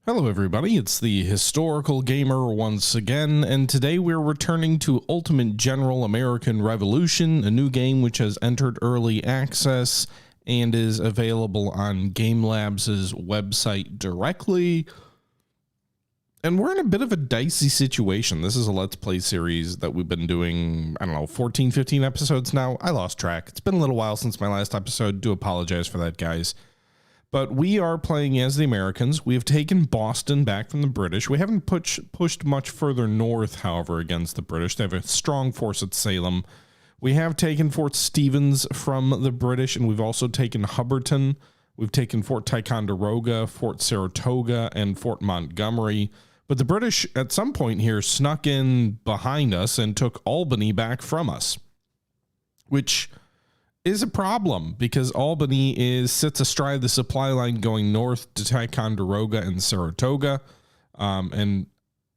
Hello everybody, it's the Historical Gamer once again, and today we're returning to Ultimate General American Revolution, a new game which has entered early access and is available on GameLabs' website directly. And we're in a bit of a dicey situation. This is a Let's Play series that we've been doing, 14, 15 episodes now. I lost track. It's been a little while since my last episode. Do apologize for that, guys. But we are playing as the Americans. We have taken Boston back from the British. We haven't pushed much further north, however, against the British. They have a strong force at Salem. We have taken Fort Stevens from the British, and we've also taken Hubbardton. We've taken Fort Ticonderoga, Fort Saratoga, and Fort Montgomery. But the British, at some point here, snuck in behind us and took Albany back from us, which is a problem because Albany sits astride the supply line going north to Ticonderoga and Saratoga. And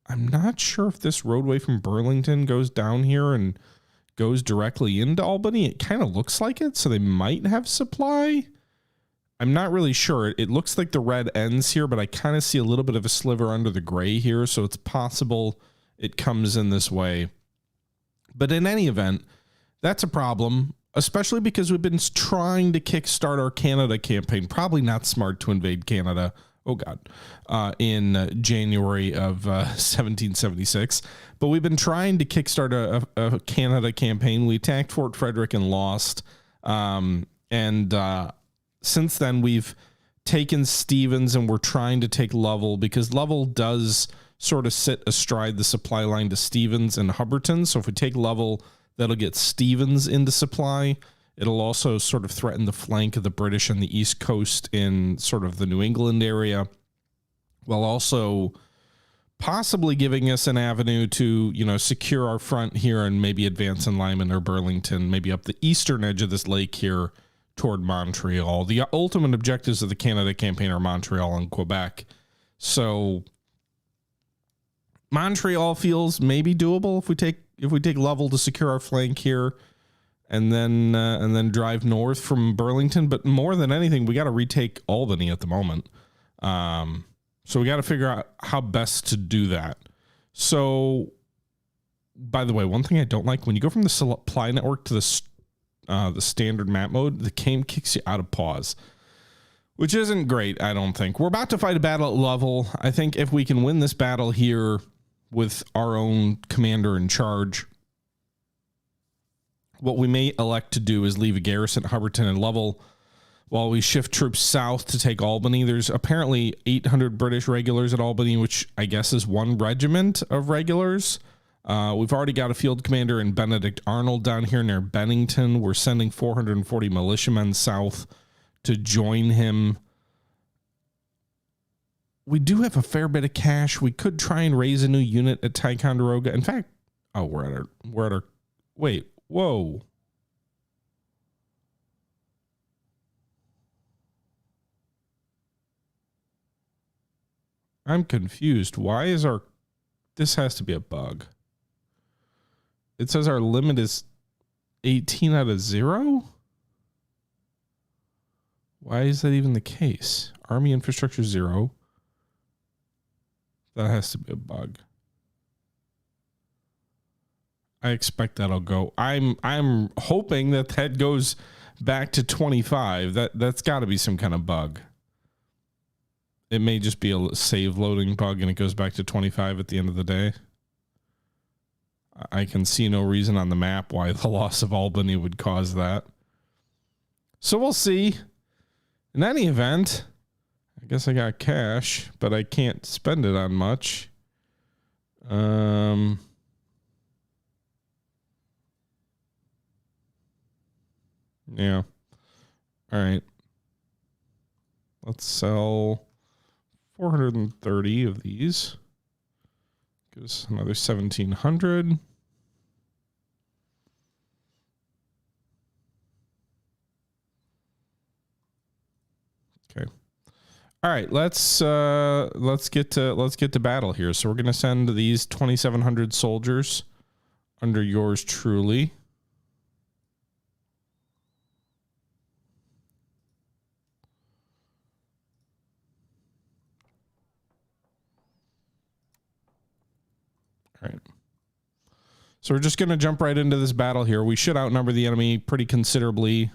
I'm not sure if this roadway from Burlington goes down here and goes directly into Albany. It kind of looks like it, so they might have supply. I'm not really sure. It looks like the red ends here, but I kind of see a little bit of a sliver under the gray here, so it's possible it comes in this way. But in any event, that's a problem, especially because we've been trying to kickstart our Canada campaign. Probably not smart to invade Canada, oh God, in January of 1776. But we've been trying to kickstart a Canada campaign. We attacked Fort Frederick and lost. Since then, we've taken Stevens and we're trying to take Lovell because Lovell does sort of sit astride the supply line to Stevens and Hubbardton. So if we take Lovell, that'll get Stevens into supply. It'll also sort of threaten the flank of the British on the East Coast in sort of the New England area, while also possibly giving us an avenue to, secure our front here and maybe advance in Lyman or Burlington, maybe up the eastern edge of this lake here toward Montreal. The ultimate objectives of the Canada campaign are Montreal and Quebec. So Montreal feels maybe doable if we take Lovell to secure our flank here, and then drive north from Burlington. But more than anything, we got to retake Albany at the moment. So we got to figure out how best to do that. So, by the way, one thing I don't like, when you go from the supply network to the standard map mode, the game kicks you out of pause, which isn't great, I don't think. We're about to fight a battle at Lovell. I think if we can win this battle here with our own commander in charge, what we may elect to do is leave a garrison at Hubbardton and Lovell while we shift troops south to take Albany. There's apparently 800 British regulars at Albany, which I guess is one regiment of regulars. We've already got a field commander in Benedict Arnold down here near Bennington. We're sending 440 militiamen south to join him. We do have a fair bit of cash. We could try and raise a new unit at Ticonderoga. In fact, we're at our, wait, whoa. I'm confused. Why is this has to be a bug. It says our limit is 18 out of 0. Why is that even the case? Army infrastructure 0. That has to be a bug. I expect that'll go. I'm hoping that goes back to 25. That's got to be some kind of bug. It may just be a save loading bug and it goes back to 25 at the end of the day. I can see no reason on the map why the loss of Albany would cause that. So we'll see. In any event, I guess I got cash, but I can't spend it on much. Yeah. All right. Let's sell 430 of these. Give us another 1,700. Okay. All right, let's get to battle here. So we're going to send these 2,700 soldiers under yours truly. So we're just going to jump right into this battle here. We should outnumber the enemy pretty considerably,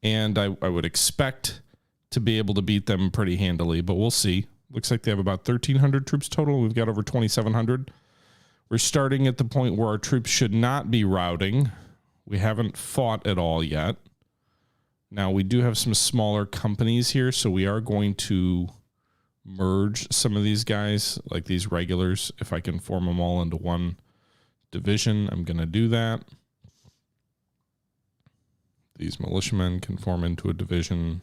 and I would expect to be able to beat them pretty handily, but we'll see. Looks like they have about 1,300 troops total. We've got over 2,700. We're starting at the point where our troops should not be routing. We haven't fought at all yet. Now, we do have some smaller companies here, so we are going to merge some of these guys, like these regulars. If I can form them all into one division, I'm going to do that. These militiamen can form into a division.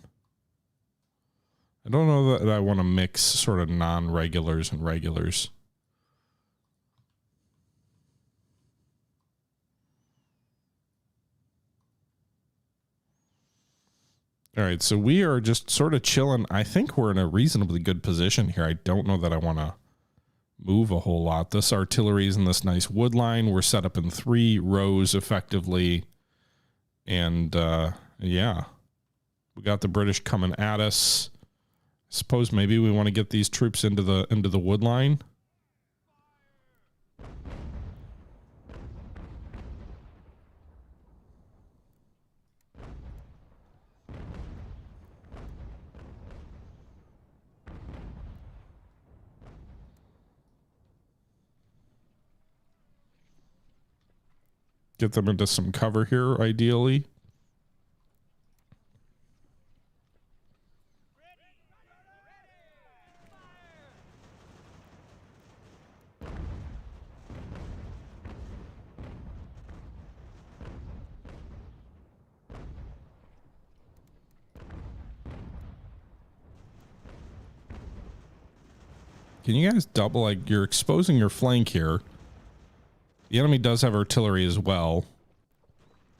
I don't know that I want to mix sort of non-regulars and regulars. All right, so we are just sort of chilling. I think we're in a reasonably good position here. I don't know that I want to move a whole lot. This artillery is in this nice wood line. We're set up in 3 rows effectively. And yeah, we got the British coming at us. Suppose maybe we want to get these troops into the wood line. Get them into some cover here, ideally. Can you guys double, like, you're exposing your flank here. The enemy does have artillery as well.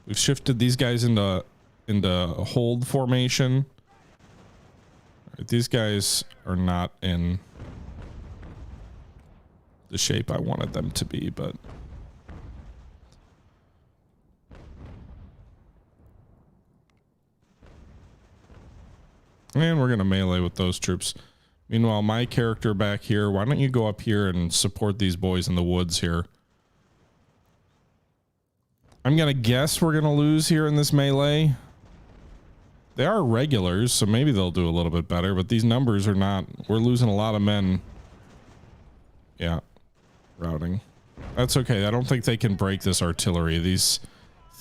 We've shifted these guys into a hold formation. Right, these guys are not in the shape I wanted them to be, but and we're gonna melee with those troops. Meanwhile, my character back here, why don't you go up here and support these boys in the woods here? I'm going to guess we're going to lose here in this melee. They are regulars, so maybe they'll do a little bit better, but these numbers are not. We're losing a lot of men. Yeah, routing. That's okay. I don't think they can break this artillery. These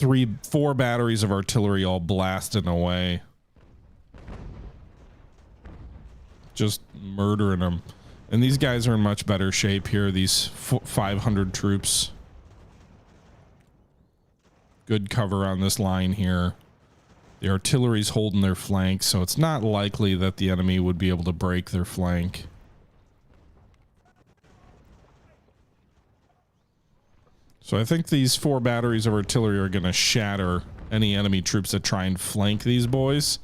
4 batteries of artillery all blasting away. Just murdering them. And these guys are in much better shape here, these 500 troops. Good cover on this line here. The artillery's holding their flank, so it's not likely that the enemy would be able to break their flank. So I think these 4 batteries of artillery are going to shatter any enemy troops that try and flank these boys.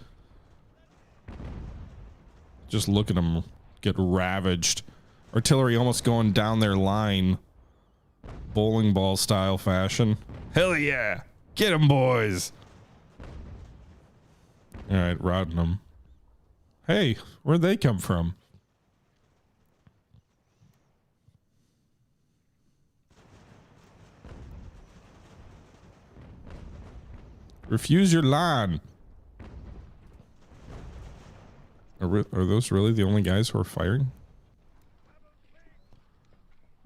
Just look at them get ravaged. Artillery almost going down their line. Bowling ball style fashion. Hell yeah! Get them, boys! Alright, routing them. Hey, where'd they come from? Refuse your line. Are those really the only guys who are firing?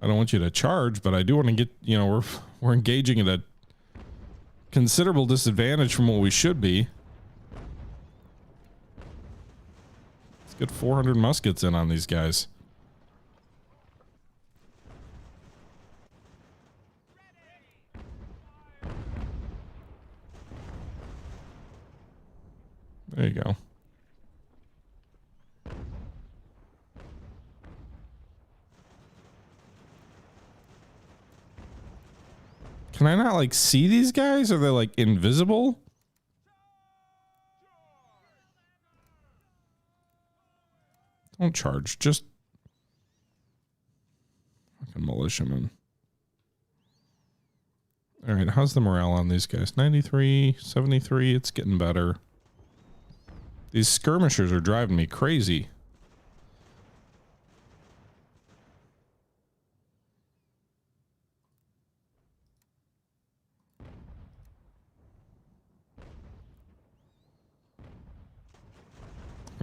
I don't want you to charge, but I do want to get, you know, we're engaging at a considerable disadvantage from what we should be. Let's get 400 muskets in on these guys. There you go. Can I not, like, see these guys? Are they, like, invisible? Don't charge. Just fucking militiamen. All right, how's the morale on these guys? 93, 73. It's getting better. These skirmishers are driving me crazy.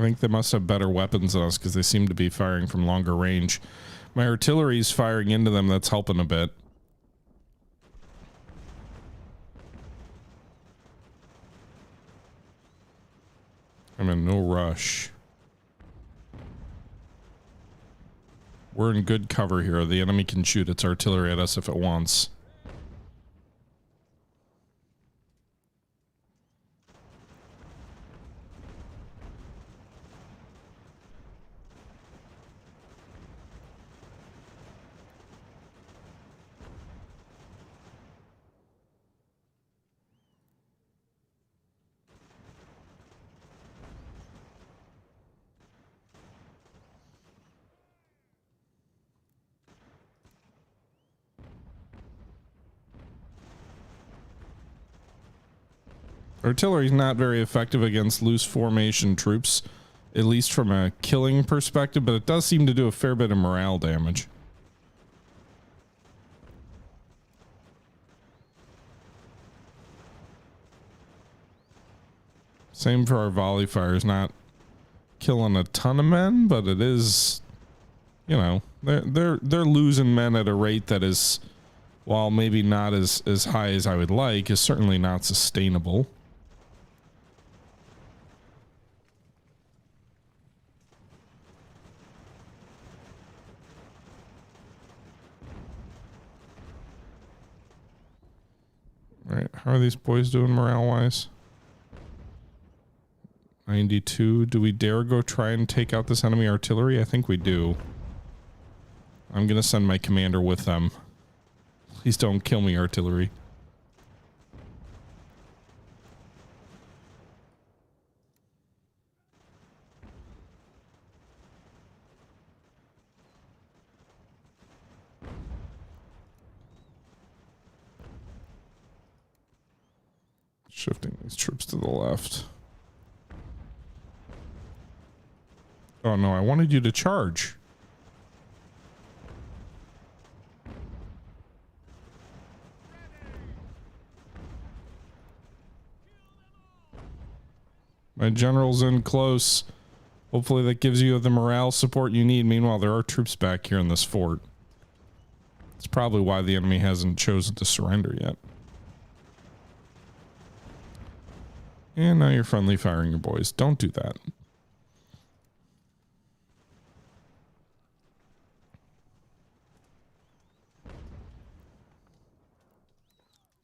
I think they must have better weapons than us because they seem to be firing from longer range. My artillery's firing into them. That's helping a bit. I'm in no rush. We're in good cover here. The enemy can shoot its artillery at us if it wants. Artillery is not very effective against loose formation troops, at least from a killing perspective, but it does seem to do a fair bit of morale damage. Same for our volley fires, not killing a ton of men, but it is, you know, they're losing men at a rate that is, while maybe not as high as I would like, is certainly not sustainable. All right, how are these boys doing morale-wise? 92. Do we dare go try and take out this enemy artillery? I think we do. I'm gonna send my commander with them. Please don't kill me, artillery. Shifting these troops to the left. Oh no, I wanted you to charge. My general's in close. Hopefully that gives you the morale support you need. Meanwhile, there are troops back here in this fort. That's probably why the enemy hasn't chosen to surrender yet. And now you're friendly firing your boys. Don't do that.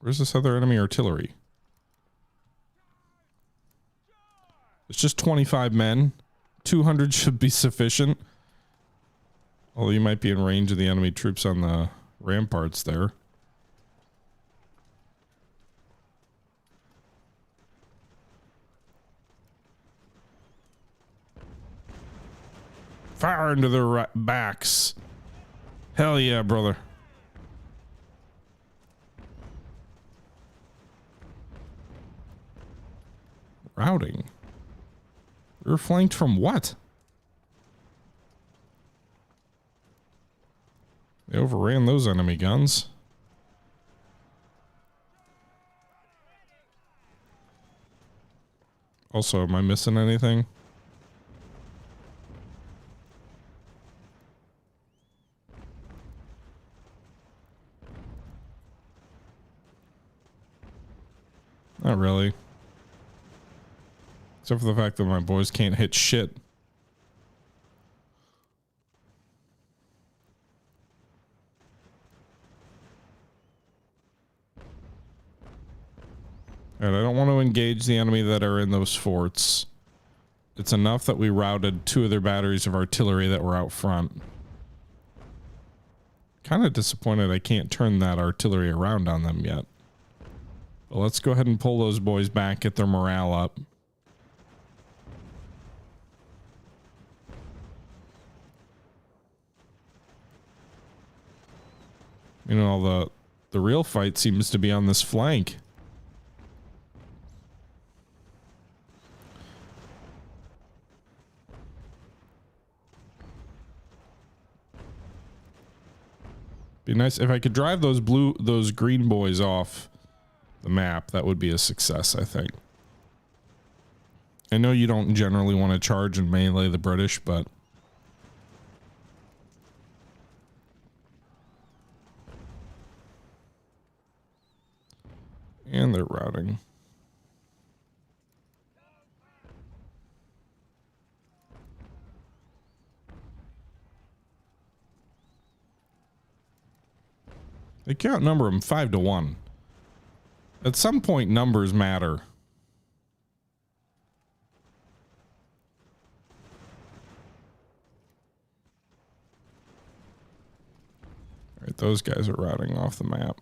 Where's this other enemy artillery? It's just 25 men. 200 should be sufficient. Although you might be in range of the enemy troops on the ramparts there. Fire into their backs. Hell yeah, brother. Routing. We were flanked from what? They overran those enemy guns. Also, am I missing anything? Not really. Except for the fact that my boys can't hit shit. Alright, I don't want to engage the enemy that are in those forts. It's enough that we routed 2 of their batteries of artillery that were out front. Kind of disappointed I can't turn that artillery around on them yet. But let's go ahead and pull those boys back, get their morale up. You know, the real fight seems to be on this flank. Be nice if I could drive those green boys off the map. That would be a success, I think. I know you don't generally want to charge and melee the British, but and they're routing. They can't number them 5-1. At some point, numbers matter. All right, those guys are routing off the map.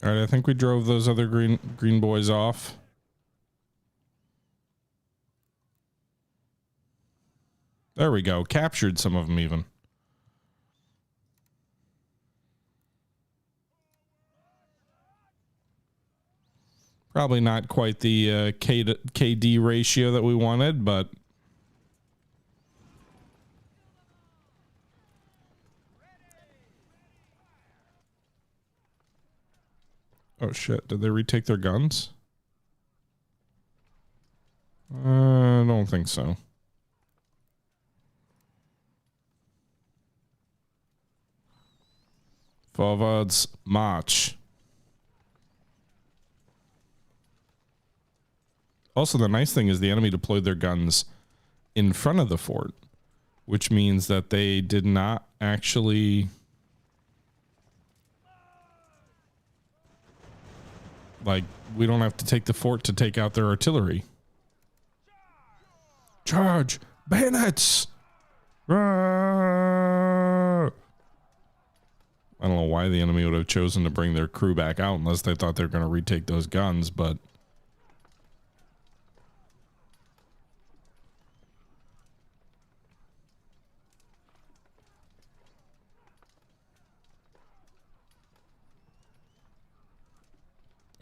All right, I think we drove those other green boys off. There we go. Captured some of them even. Probably not quite the KD ratio that we wanted, but oh shit, did they retake their guns? I don't think so. Forwards, march. Also, the nice thing is the enemy deployed their guns in front of the fort, which means that they did not actually like, we don't have to take the fort to take out their artillery. Charge! Bayonets! Roar! I don't know why the enemy would have chosen to bring their crew back out unless they thought they were going to retake those guns, but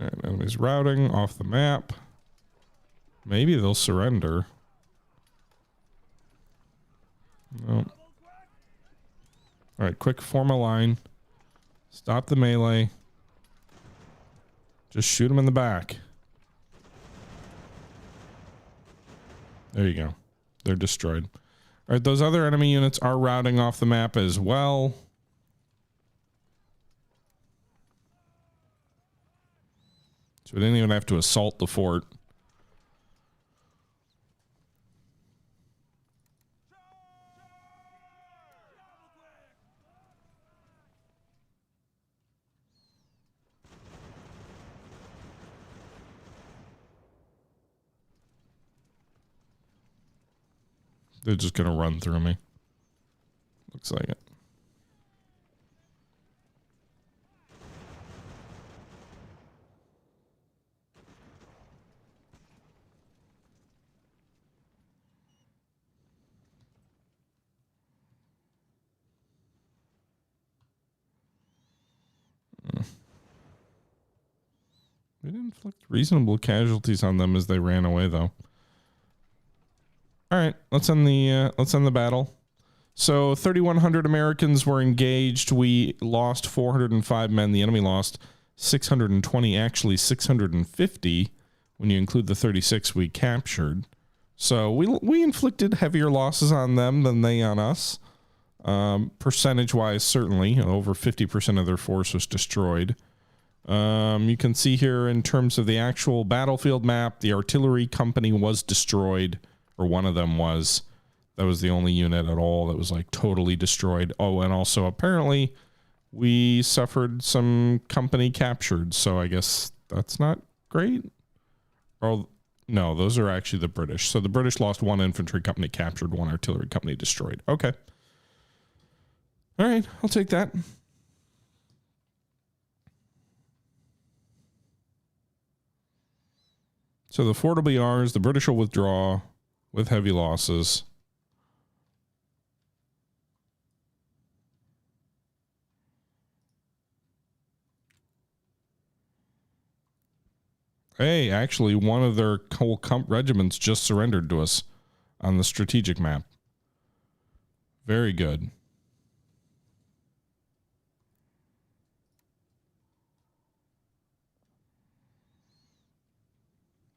all right, enemy's routing off the map. Maybe they'll surrender. No. All right, quick form a line. Stop the melee. Just shoot them in the back. There you go. They're destroyed. All right, those other enemy units are routing off the map as well. So we didn't even have to assault the fort. They're just going to run through me. Looks like it. We did inflict reasonable casualties on them as they ran away, though. All right, let's end the battle. So 3,100 Americans were engaged. We lost 405 men. The enemy lost 620, actually 650 when you include the 36 we captured. So we inflicted heavier losses on them than they on us. Percentage-wise, certainly, over 50% of their force was destroyed. You can see here in terms of the actual battlefield map, the artillery company was destroyed, or one of them was. That was the only unit at all that was like totally destroyed. Oh, and also apparently we suffered some company captured, so I guess that's not great. Oh, no, those are actually the British. So the British lost one infantry company captured, one artillery company destroyed. Okay. All right, I'll take that. So the fort will be ours. The British will withdraw with heavy losses. Hey, actually, one of their whole regiments just surrendered to us on the strategic map. Very good.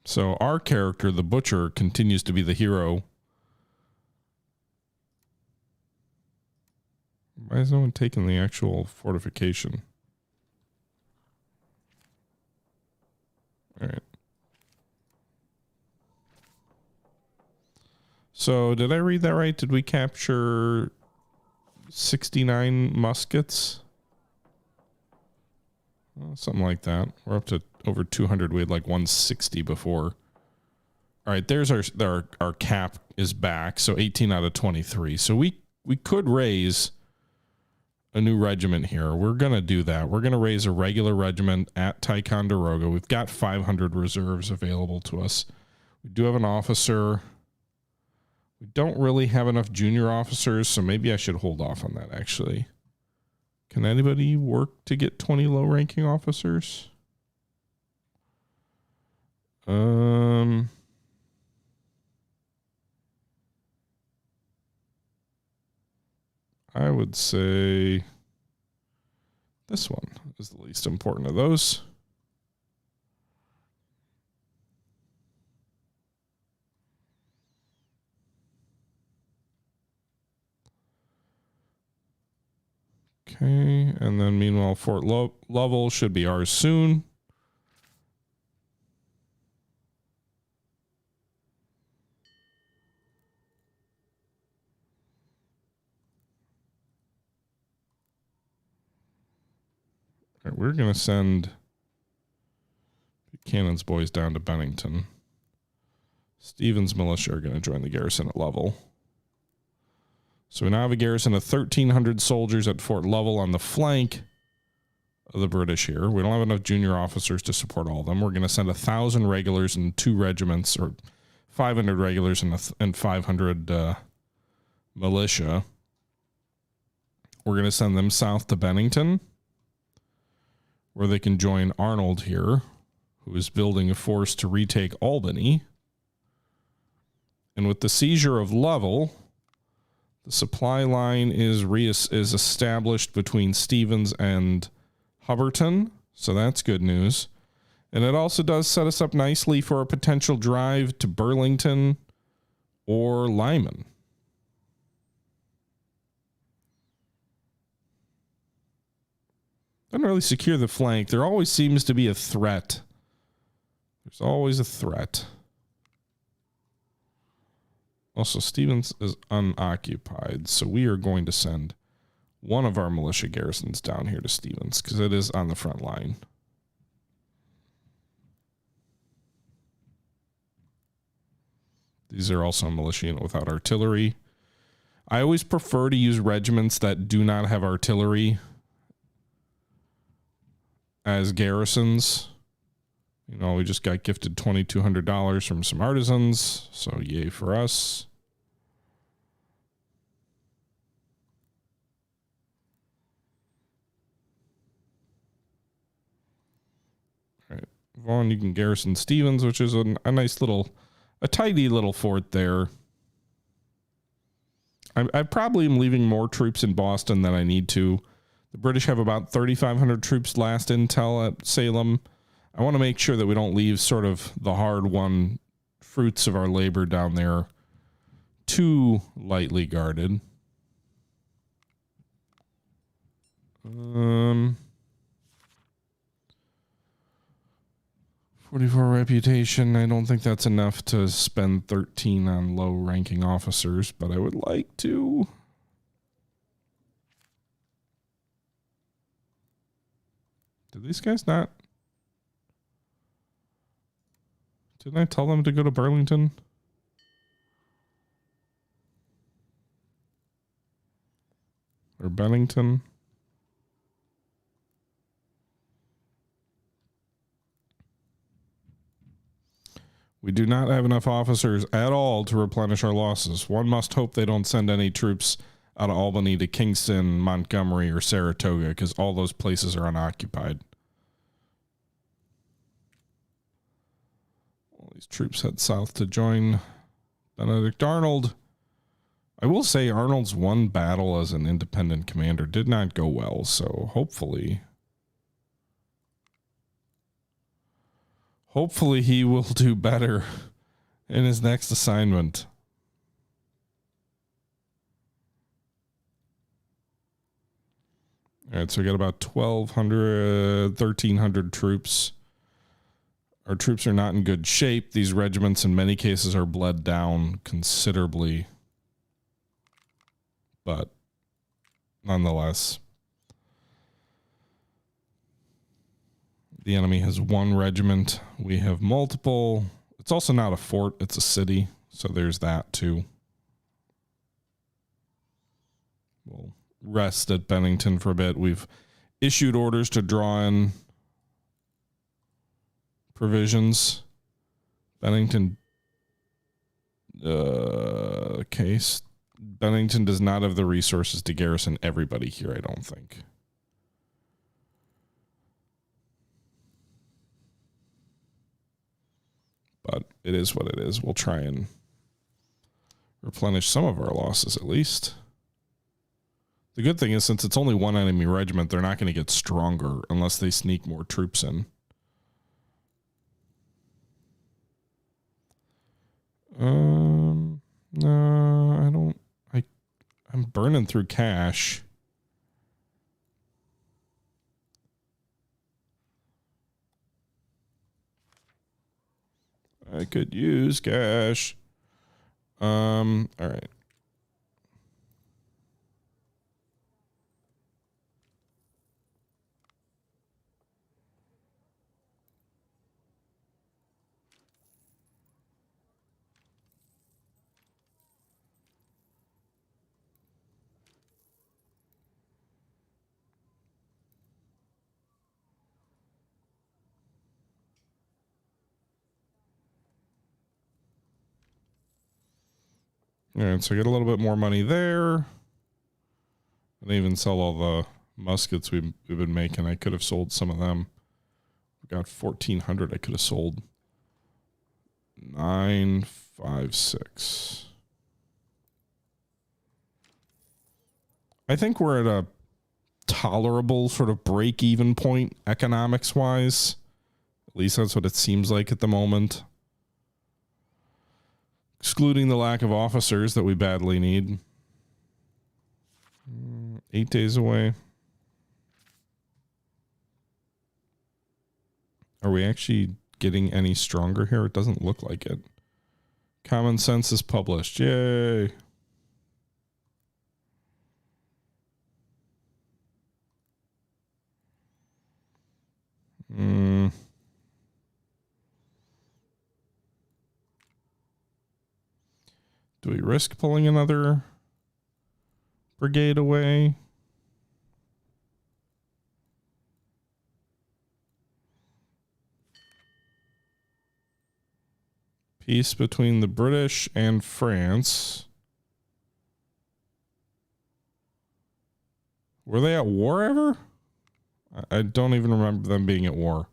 So our character, the Butcher, continues to be the hero. Why is no one taking the actual fortification? All right. So did I read that right? Did we capture 69 muskets? Something like that. We're up to over 200. We had like 160 before. All right, there's our cap is back. So 18 out of 23. So we could raise a new regiment here. We're going to do that. We're going to raise a regular regiment at Ticonderoga. We've got 500 reserves available to us. We do have an officer. We don't really have enough junior officers, so maybe I should hold off on that, actually. Can anybody work to get 20 low-ranking officers? I would say this one is the least important of those. Okay, and then meanwhile, Fort Lovell should be ours soon. All right, we're going to send Buchanan's boys down to Bennington. Stevens militia are going to join the garrison at Lovell. So we now have a garrison of 1,300 soldiers at Fort Lovell on the flank of the British here. We don't have enough junior officers to support all of them. We're going to send 1,000 regulars and 2 regiments, or 500 regulars and 500 militia. We're going to send them south to Bennington, where they can join Arnold here, who is building a force to retake Albany. And with the seizure of Lovell, the supply line is established between Stevens and Hubbardton, so that's good news. And it also does set us up nicely for a potential drive to Burlington or Lyman. Doesn't really secure the flank. There always seems to be a threat. There's always a threat. Also, Stevens is unoccupied, so we are going to send one of our militia garrisons down here to Stevens because it is on the front line. These are also a militia unit without artillery. I always prefer to use regiments that do not have artillery as garrisons. You know, we just got gifted $2,200 from some artisans, so yay for us. All right, Vaughn, you can garrison Stevens, which is a nice little, a tidy little fort there. I probably am leaving more troops in Boston than I need to. The British have about 3,500 troops last intel at Salem. I want to make sure that we don't leave sort of the hard-won fruits of our labor down there too lightly guarded. 44 reputation. I don't think that's enough to spend 13 on low-ranking officers, but I would like to. Did these guys not? Didn't I tell them to go to Burlington? Or Bennington? We do not have enough officers at all to replenish our losses. One must hope they don't send any troops out of Albany to Kingston, Montgomery, or Saratoga, because all those places are unoccupied. These troops head south to join Benedict Arnold. I will say Arnold's one battle as an independent commander did not go well, so hopefully he will do better in his next assignment. All right, so we got about 1,200, 1,300 troops. Our troops are not in good shape. These regiments in many cases are bled down considerably. But nonetheless, the enemy has one regiment. We have multiple. It's also not a fort, it's a city. So there's that too. We'll rest at Bennington for a bit. We've issued orders to draw in provisions. Bennington case. Bennington does not have the resources to garrison everybody here, I don't think. But it is what it is. We'll try and replenish some of our losses at least. The good thing is, since it's only one enemy regiment, they're not going to get stronger unless they sneak more troops in. No, I don't. I'm burning through cash. I could use cash. All right. All right, so I get a little bit more money there. I didn't even sell all the muskets we've been making. I could have sold some of them. We got 1,400. I could have sold 956. I think we're at a tolerable sort of break-even point economics-wise. At least that's what it seems like at the moment. Excluding the lack of officers that we badly need. 8 days away. Are we actually getting any stronger here? It doesn't look like it. Common Sense is published. Yay. Do we risk pulling another brigade away? Peace between the British and France. Were they at war ever? I don't even remember them being at war.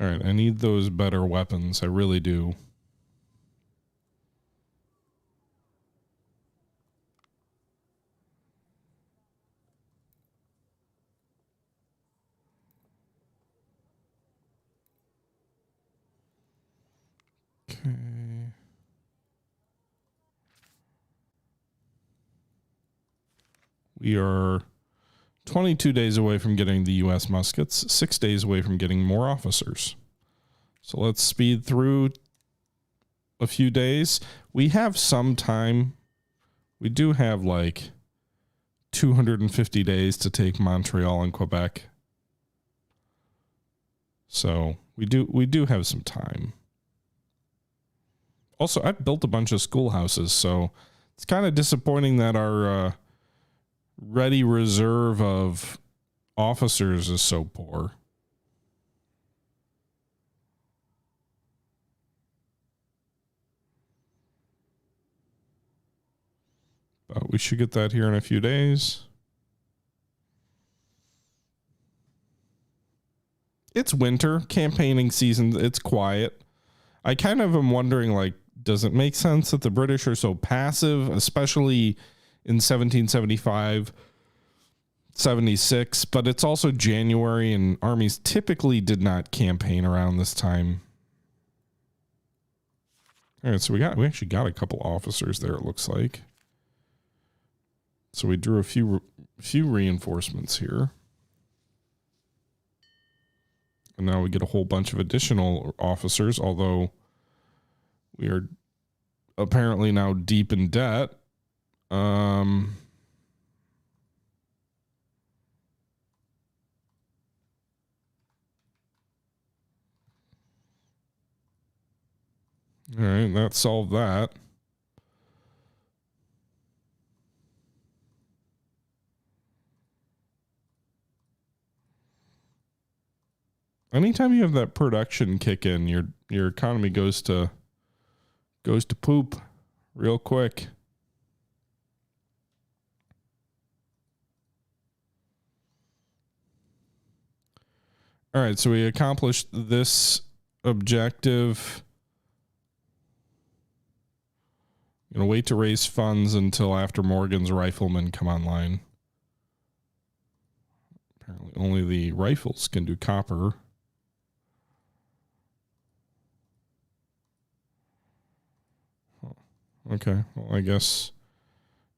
All right, I need those better weapons. I really do. Okay. We are 22 days away from getting the U.S. muskets, 6 days away from getting more officers. So let's speed through a few days. We have some time. We do have like 250 days to take Montreal and Quebec. So we do have some time. Also, I've built a bunch of schoolhouses, so it's kind of disappointing that our ready reserve of officers is so poor. But we should get that here in a few days. It's winter, campaigning season. It's quiet. I kind of am wondering, like, does it make sense that the British are so passive, especially in 1775, 76? But it's also January, and armies typically did not campaign around this time. All right, so we actually got a couple officers there, it looks like. So we drew a few reinforcements here. And now we get a whole bunch of additional officers, although we are apparently now deep in debt. All right, that solved that. Anytime you have that production kick in, your economy goes to poop real quick. All right, so we accomplished this objective. Gonna wait to raise funds until after Morgan's riflemen come online. Apparently only the rifles can do copper. Okay, well, I guess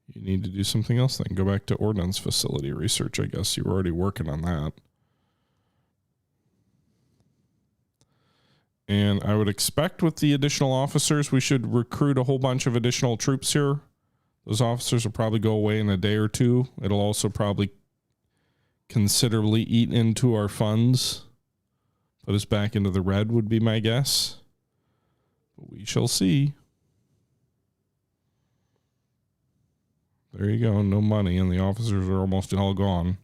you need to do something else then. Go back to ordnance facility research. I guess you were already working on that. And I would expect with the additional officers, we should recruit a whole bunch of additional troops here. Those officers will probably go away in a day or two. It'll also probably considerably eat into our funds. Put us back into the red would be my guess. But we shall see. There you go. No money, and the officers are almost all gone.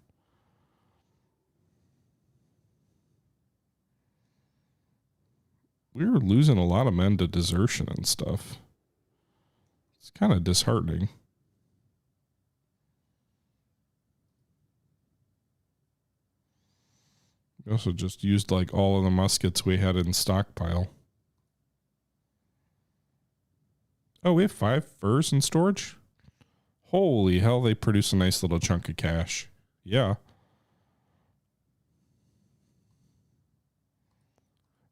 We were losing a lot of men to desertion and stuff. It's kind of disheartening. We also just used like all of the muskets we had in stockpile. Oh, we have 5 furs in storage? Holy hell, they produce a nice little chunk of cash. Yeah.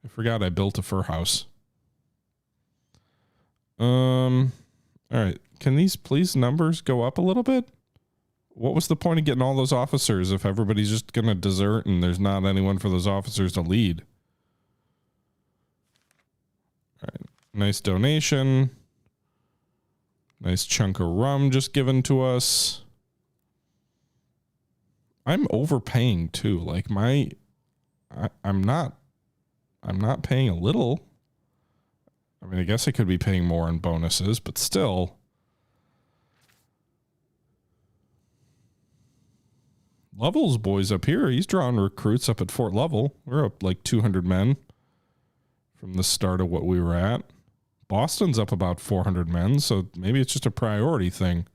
I forgot I built a fur house. All right. Can these please numbers go up a little bit? What was the point of getting all those officers if everybody's just going to desert and there's not anyone for those officers to lead? All right. Nice donation. Nice chunk of rum just given to us. I'm overpaying too. Like I'm not paying a little. I mean, I guess I could be paying more in bonuses, but still. Lovell's boys up here. He's drawing recruits up at Fort Lovell. We're up like 200 men from the start of what we were at. Boston's up about 400 men, so maybe it's just a priority thing.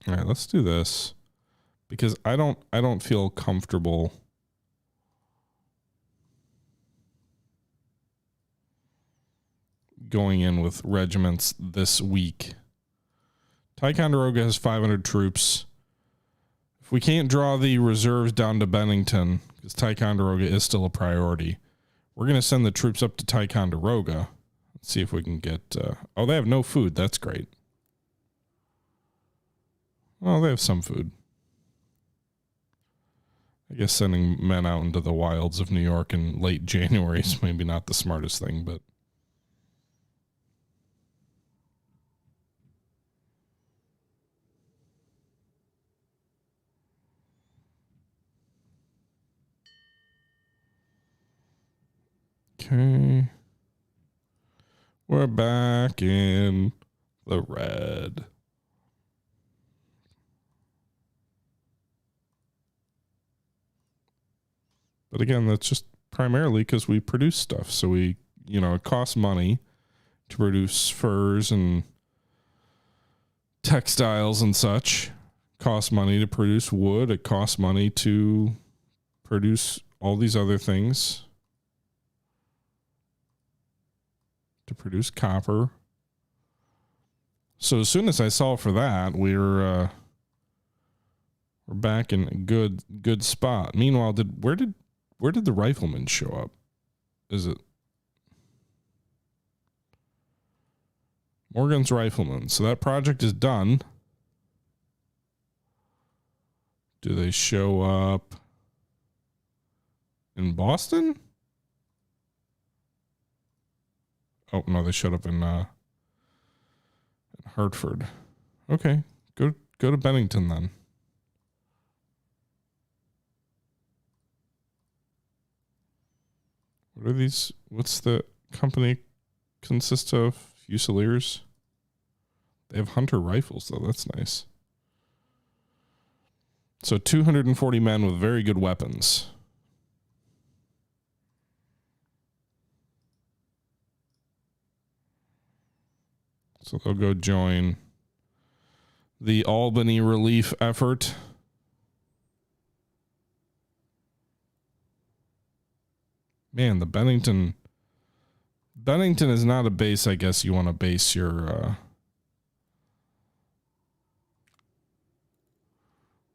All right, let's do this because I don't feel comfortable going in with regiments this week. Ticonderoga has 500 troops. If we can't draw the reserves down to Bennington, because Ticonderoga is still a priority, we're going to send the troops up to Ticonderoga. Let's see if we can get... oh, they have no food. That's great. Well, they have some food. I guess sending men out into the wilds of New York in late January is maybe not the smartest thing, but... Okay. We're back in The red. But again, that's just primarily because we produce stuff. So we, you know, it costs money to produce furs and textiles and such. It costs money to produce wood. It costs money to produce all these other things. To produce copper. So as soon as I solve for that, we're back in a good spot. Meanwhile, where did the riflemen show up? Is it Morgan's Riflemen? So that project is done. Do they show up in Boston? Oh no, they showed up in Hartford. Okay, go to Bennington then. What are these? What's the company consist of? Fusiliers. They have hunter rifles though. That's nice. So 240 men with very good weapons. So they'll go join the Albany relief effort. Man, the Bennington is not a base I guess you want to base your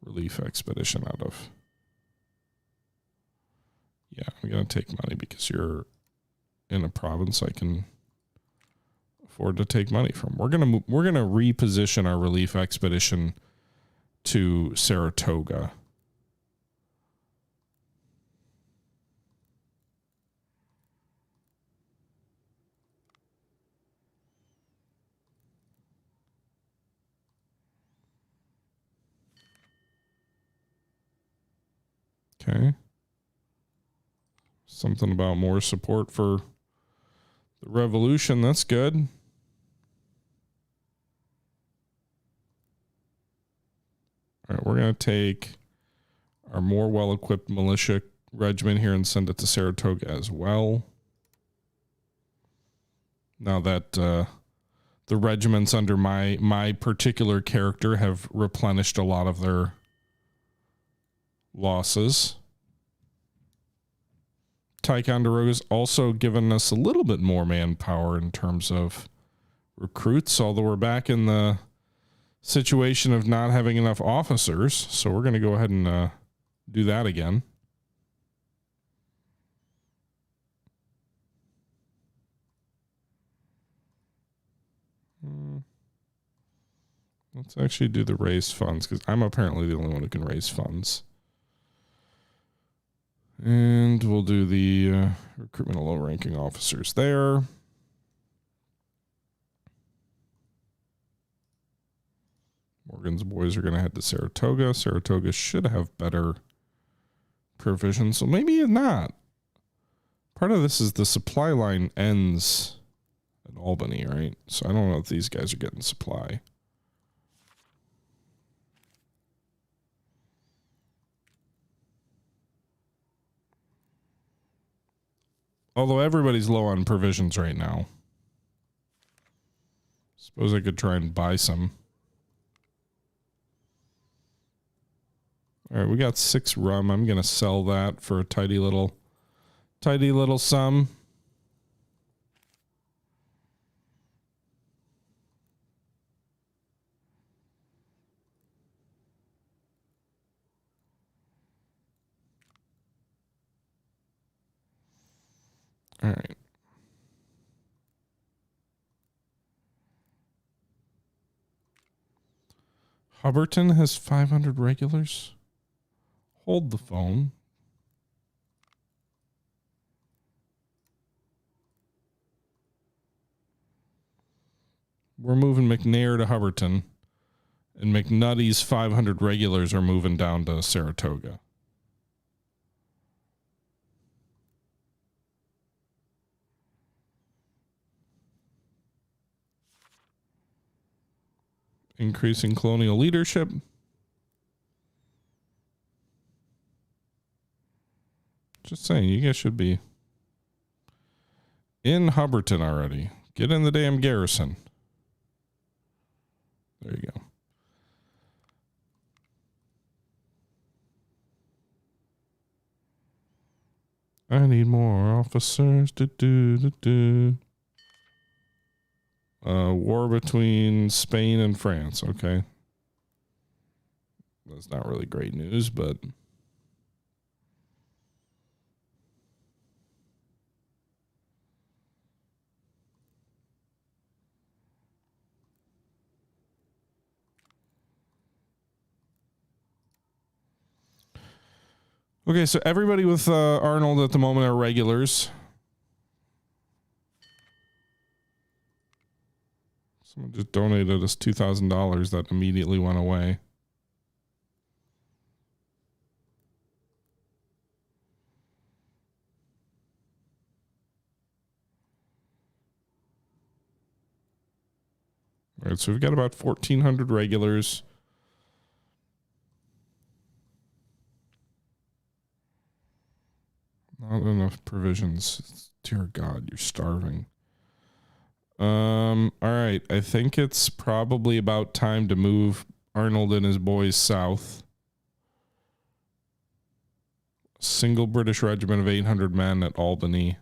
relief expedition out of. Yeah, I'm going to take money because you're in a province I can afford to take money from. We're going to reposition our relief expedition to Saratoga. Okay. Something about more support for the revolution. That's good. All right, we're going to take our more well-equipped militia regiment here and send it to Saratoga as well. Now that the regiments under my particular character have replenished a lot of their losses. Ticonderoga's also given us a little bit more manpower in terms of recruits, although we're back in the situation of not having enough officers. So we're going to go ahead and do that again. Let's actually do the raise funds because I'm apparently the only one who can raise funds. And we'll do the recruitment of low-ranking officers there. Morgan's boys are going to head to Saratoga. Saratoga should have better provisions, so maybe not. Part of this is the supply line ends at Albany, right? So I don't know if these guys are getting supply. Although everybody's low on provisions right now. Suppose I could try and buy some. All right, we got 6 rum. I'm going to sell that for a tidy little sum. All right. Hubbardton has 500 regulars. Hold the phone. We're moving McNair to Hubbardton, and McNutty's 500 regulars are moving down to Saratoga. increasing colonial leadership. Just saying, you guys should be in Hubbardton already. Get in the damn garrison. There you go. I need more officers. War between Spain and France. Okay. That's not really great news, but... Okay, so everybody with Arnold at the moment are regulars. Someone just donated us $2,000 that immediately went away. All right, so we've got about 1,400 regulars. Not enough provisions. Dear God, you're starving. All right. I think it's probably about time to move Arnold and his boys south. Single British regiment of 800 men at Albany.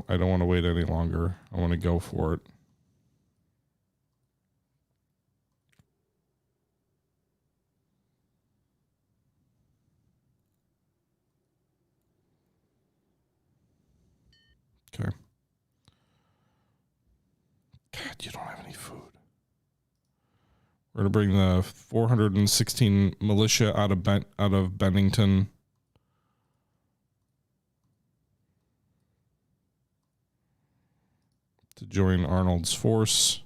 I don't want to wait any longer. I want to go for it. Okay. God, you don't have any food. We're going to bring the 416 militia out of Bennington. To join Arnold's force.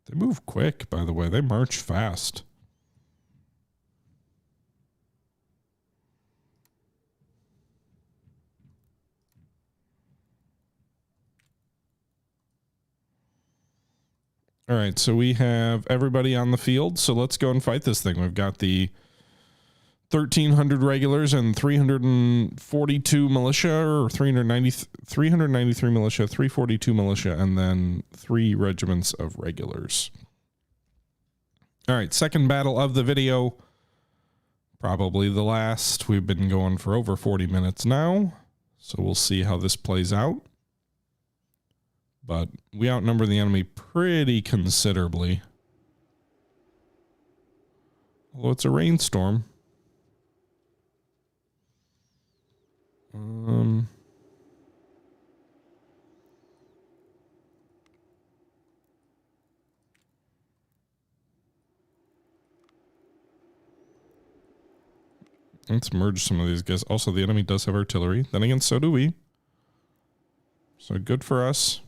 They move quick, by the way. They march fast. All right, so we have everybody on the field. So let's go and fight this thing. We've got the 1,300 regulars and 342 militia, or 393 militia, 342 militia, and then 3 regiments of regulars. All right, second battle of the video. Probably the last. We've been going for over 40 minutes now, so we'll see how this plays out. But we outnumber the enemy pretty considerably. Although it's a rainstorm. Let's merge some of these guys. Also, the enemy does have artillery. Then again, so do we. So good for us.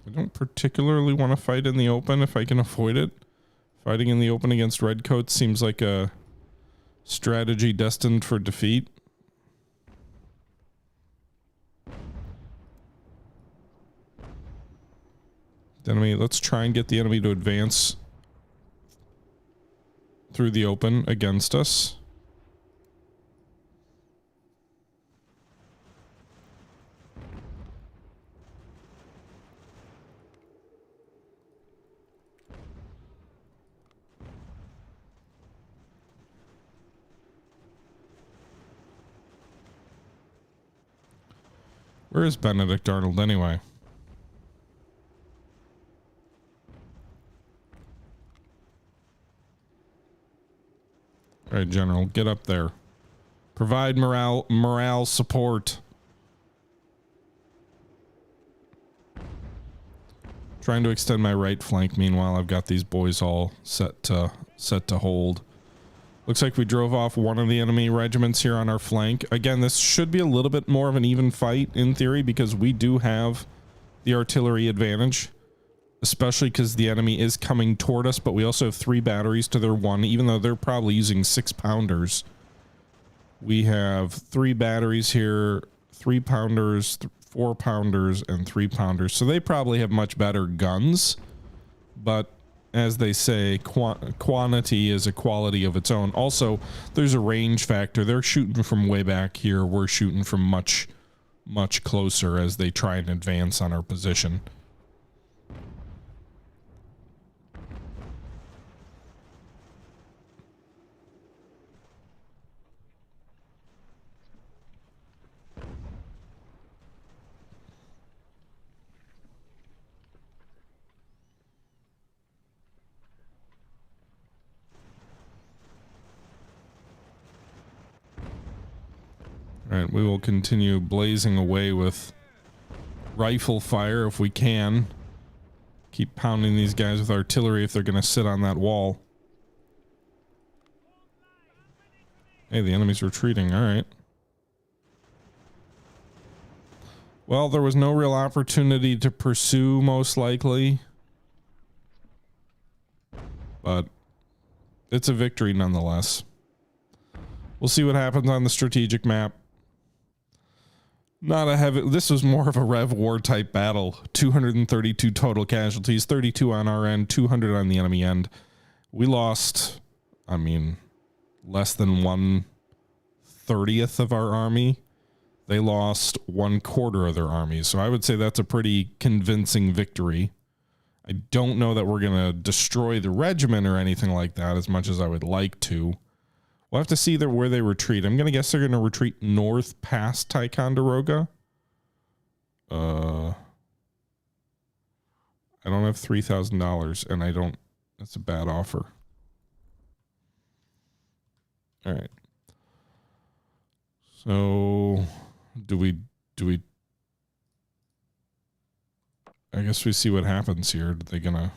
I don't particularly want to fight in the open if I can avoid it. Fighting in the open against redcoats seems like a strategy destined for defeat. The enemy, let's try and get the enemy to advance through the open against us. Where is Benedict Arnold anyway? All right, General, get up there. Provide morale support. Trying to extend my right flank. Meanwhile, I've got these boys all set to hold. Looks like we drove off one of the enemy regiments here on our flank. Again, this should be a little bit more of an even fight in theory because we do have the artillery advantage, especially because the enemy is coming toward us, but we also have 3 batteries to their 1, even though they're probably using 6-pounders. We have 3 batteries here, 3-pounders, 4-pounders, and 3-pounders. So they probably have much better guns, but as they say, quantity is a quality of its own. Also, there's a range factor. They're shooting from way back here. We're shooting from much, much closer as they try and advance on our position. All right, we will continue blazing away with rifle fire if we can. Keep pounding these guys with artillery if they're going to sit on that wall. Hey, the enemy's retreating. All right. Well, there was no real opportunity to pursue, most likely. But it's a victory nonetheless. We'll see what happens on the strategic map. Not a heavy... This was more of a Rev War type battle. 232 total casualties, 32 on our end, 200 on the enemy end. We lost, I mean, less than 1/30th of our army. They lost 1/4 of their army. So I would say that's a pretty convincing victory. I don't know that we're going to destroy the regiment or anything like that as much as I would like to. We'll have to see where they retreat. I'm going to guess they're going to retreat north past Ticonderoga. I don't have $3,000 and I don't... That's a bad offer. All right. So do we I guess we see what happens here. Are they going to...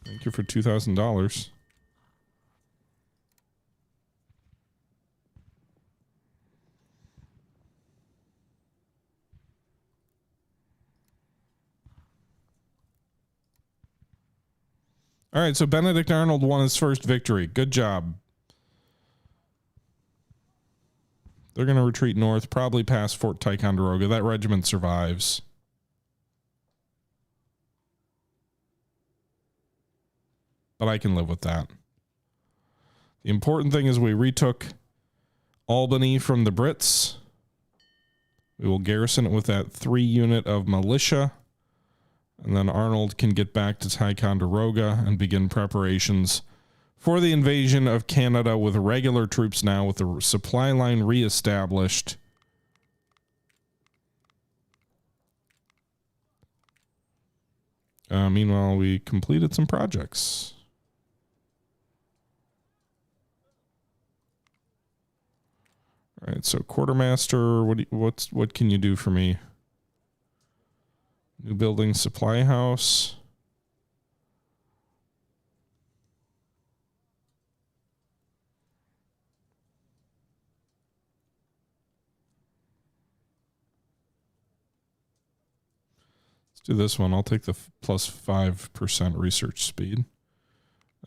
Thank you for $2,000. All right, so Benedict Arnold won his first victory. Good job. They're going to retreat north, probably past Fort Ticonderoga. That regiment survives. But I can live with that. The important thing is we retook Albany from the Brits. We will garrison it with that 3 unit of militia. And then Arnold can get back to Ticonderoga and begin preparations for the invasion of Canada with regular troops now, with the supply line reestablished. Meanwhile, we completed some projects. All right, so quartermaster, what can you do for me? New building supply house. Let's do this one. I'll take the plus 5% research speed.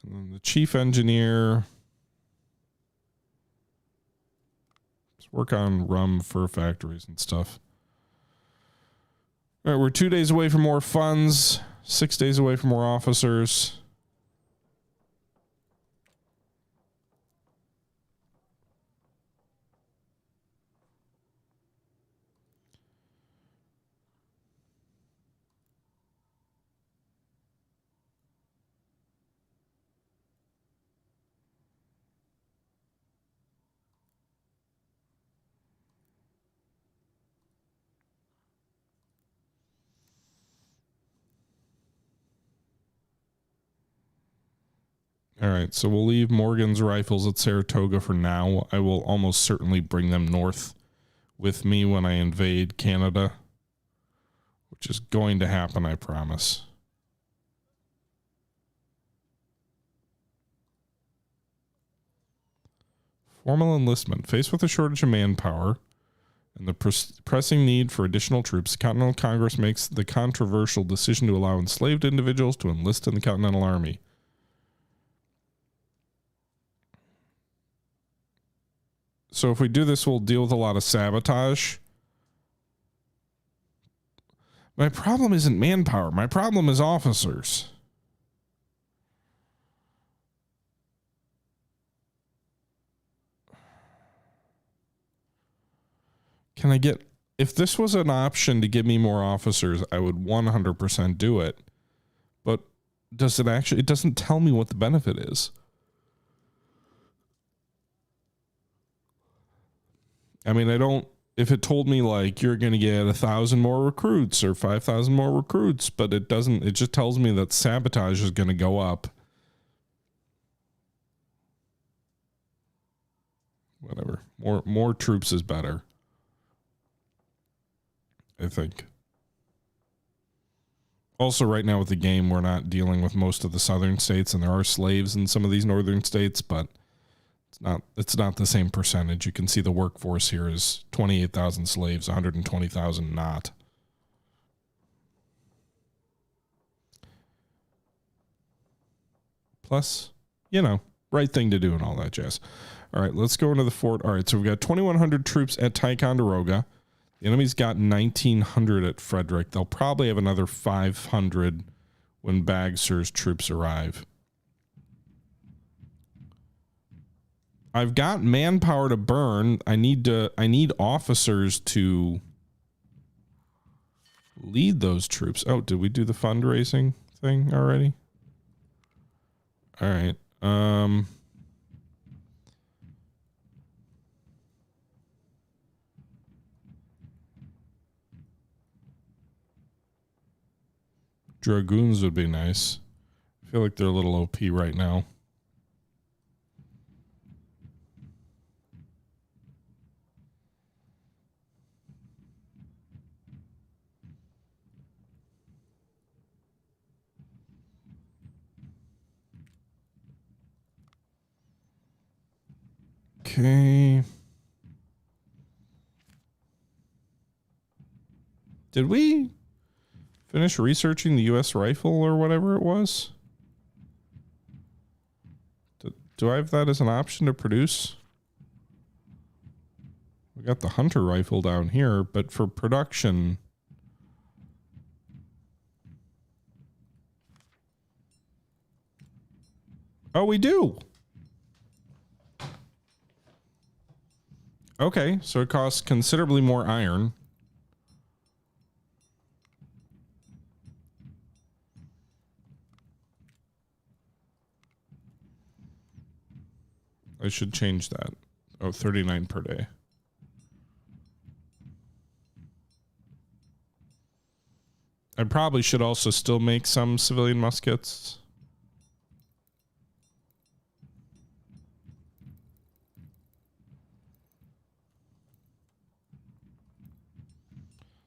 And then the chief engineer. Let's work on rum fur factories and stuff. All right, we're 2 days away from more funds, 6 days away from more officers. All right, so we'll leave Morgan's rifles at Saratoga for now. I will almost certainly bring them north with me when I invade Canada, which is going to happen, I promise. Formal enlistment. Faced with a shortage of manpower and the pressing need for additional troops, the Continental Congress makes the controversial decision to allow enslaved individuals to enlist in the Continental Army. So if we do this, we'll deal with a lot of sabotage. My problem isn't manpower. My problem is officers. Can I get... If this was an option to give me more officers, I would 100% do it. But does it actually... It doesn't tell me what the benefit is. I mean, I don't... If it told me, like, you're going to get 1,000 more recruits or 5,000 more recruits, but it doesn't... It just tells me that sabotage is going to go up. Whatever. More troops is better, I think. Also, right now with the game, we're not dealing with most of the southern states, and there are slaves in some of these northern states, but it's not the same percentage. You can see the workforce here is 28,000 slaves, 120,000 not. Plus, you know, right thing to do and all that jazz. All right, let's go into the fort. All right, so we've got 2,100 troops at Ticonderoga. The enemy's got 1,900 at Frederick. They'll probably have another 500 when Bagser's troops arrive. I've got manpower to burn. I need officers to lead those troops. Oh, did we do the fundraising thing already? All right. Dragoons would be nice. I feel like they're a little OP right now. Okay. Did we finish researching the U.S. rifle or whatever it was? Do I have that as an option to produce? We got the Hunter rifle down here, but for production... Oh, we do! Okay, so it costs considerably more iron. I should change that. Oh, 39 per day. I probably should also still make some civilian muskets.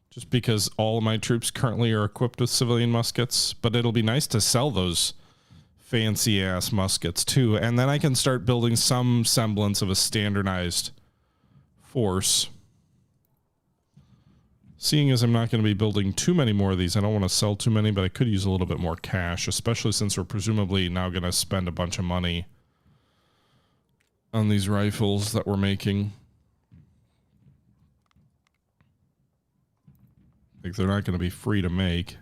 Just because all of my troops currently are equipped with civilian muskets, but it'll be nice to sell those fancy ass muskets too, and then I can start building some semblance of a standardized force. Seeing as I'm not going to be building too many more of these, I don't want to sell too many, but I could use a little bit more cash, especially since we're presumably now going to spend a bunch of money on these rifles that we're making. Like, they're not going to be free to make.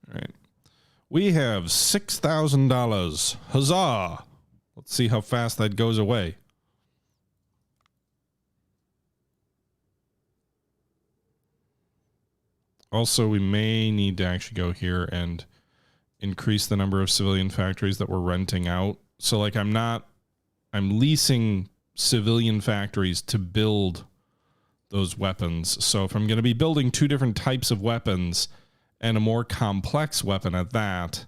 All right. We have $6,000. Huzzah! Let's see how fast that goes away. Also, we may need to actually go here and increase the number of civilian factories that we're renting out. So, like, I'm leasing civilian factories to build those weapons. So if I'm going to be building two different types of weapons and a more complex weapon at that,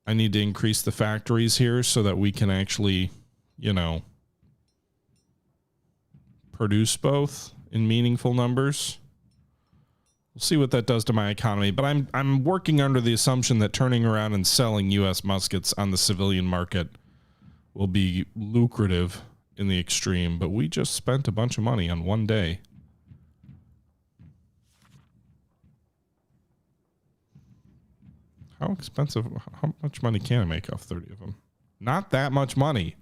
I need to increase the factories here so that we can actually, you know, produce both in meaningful numbers. We'll see what that does to my economy, but I'm working under the assumption that turning around and selling U.S. muskets on the civilian market will be lucrative in the extreme, but we just spent a bunch of money on one day. How expensive, how much money can I make off 30 of them? Not that much money.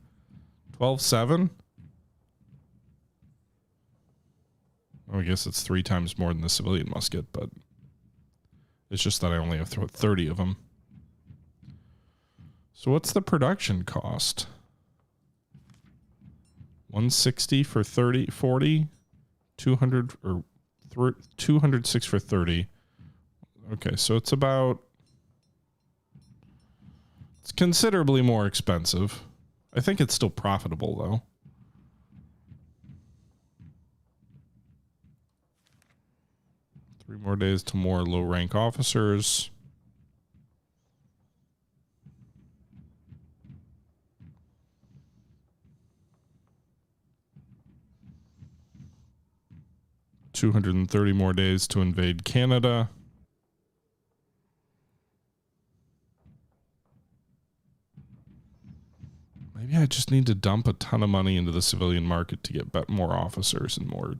12.7? I guess it's 3 times more than the civilian musket, but it's just that I only have 30 of them. So what's the production cost? 160 for 30, 40, 200 or 206 for 30. Okay, so it's considerably more expensive. I think it's still profitable though. Three more days to more low rank officers. $230 more days to invade Canada. Maybe I just need to dump a ton of money into the civilian market to get more officers and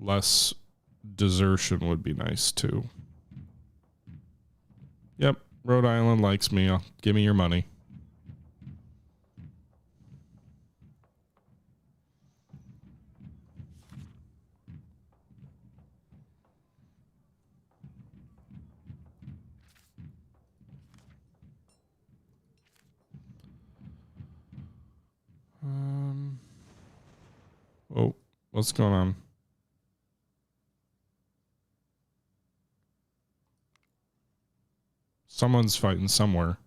less desertion would be nice too. Yep, Rhode Island likes me. Give me your money. Oh, what's going on? Someone's fighting somewhere.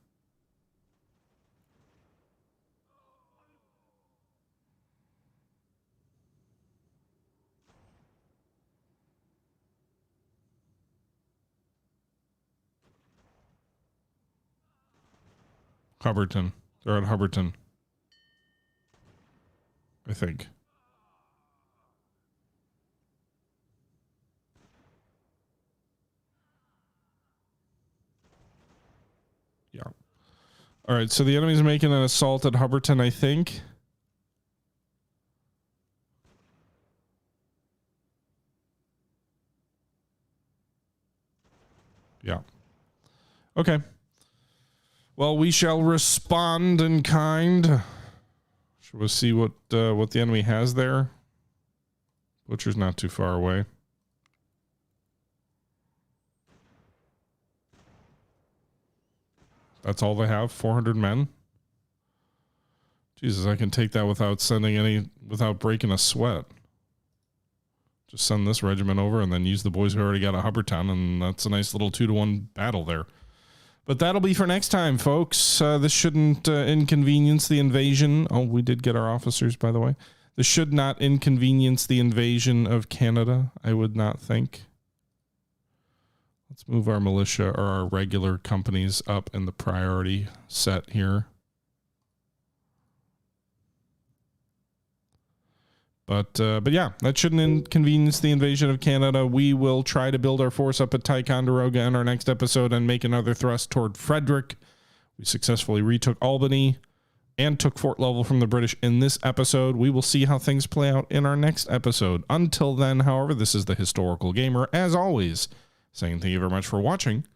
Hubbardton. They're at Hubbardton, I think. Yeah. All right, so the enemy's making an assault at Hubbardton, I think. Yeah. Okay. Well, we shall respond in kind. Shall we see what the enemy has there? Butcher's not too far away. That's all they have, 400 men. Jesus, I can take that without breaking a sweat. Just send this regiment over and then use the boys who already got a Hubbardton, and that's a nice little 2-to-1 battle there. But that'll be for next time, folks. This shouldn't inconvenience the invasion. Oh, we did get our officers, by the way. This should not inconvenience the invasion of Canada, I would not think. Let's move our militia or our regular companies up in the priority set here. But yeah, that shouldn't inconvenience the invasion of Canada. We will try to build our force up at Ticonderoga in our next episode and make another thrust toward Frederick. We successfully retook Albany and took Fort Level from the British in this episode. We will see how things play out in our next episode. Until then, however, this is the Historical Gamer, as always, saying thank you very much for watching,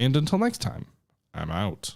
and until next time, I'm out.